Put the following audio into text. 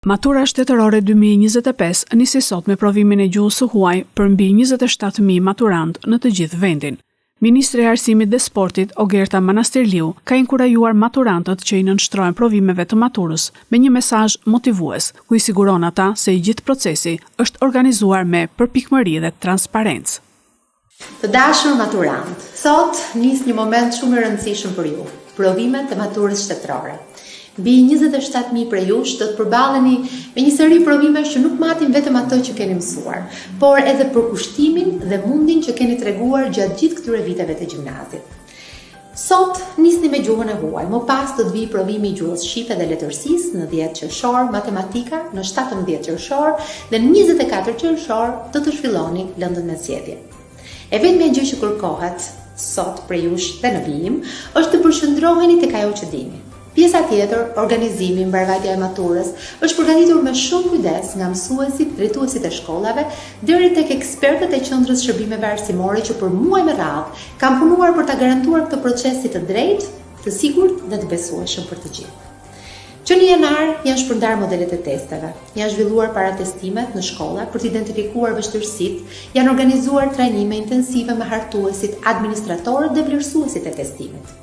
Matura shtetërore 2025 nisi sot me provimin e gjuhës së huaj për mbi 27.000 maturant në të gjithë vendin. Ministri i Arsimit dhe Sportit, Ogerta Manastirliu, ka inkurajuar maturantët që i nënshtrojnë provimeve të maturës me një mesazh motivues, ku i siguron ata se i gjithë procesi është organizuar me përpikmëri dhe transparencë. Të dashur maturant, sot nis një moment shumë i rëndësishëm për ju, provimet e maturës shtetërore. Mbi 27.000 prej jush do të përballeni me një seri provimesh që nuk matin vetëm ato që keni mësuar, por edhe për kushtimin dhe mundin që keni treguar gjatë gjithë këtyre viteve të gjimnazit. Sot nisni me gjuhën e huaj, më pas do të vijë provimi i gjuhës shqipe dhe letërsisë në 10 qershor, matematika në 17 qershor dhe në 24 qershor do të zhvilloni lëndën me zgjedhje. E vetmja gjë që kërkohet sot prej jush dhe në vijim është të përqendroheni tek ajo që dini. Pjesa tjetër, organizimi, mbarvajtja e maturës, është përgatitur me shumë kujdes nga mësuesit, drejtuesit e shkollave, deri tek ekspertët e qendrës shërbimeve arsimore që për muaj me radhë kanë punuar për ta garantuar këtë proces si të drejtë, të sigurt dhe të besueshëm për të gjithë. Që në janar janë shpërndar modelet e testeve, janë zhvilluar paratestimet në shkolla për të identifikuar vështirësitë, janë organizuar trajnime intensive me hartuesit, administratorët dhe vlerësuesit e testimit.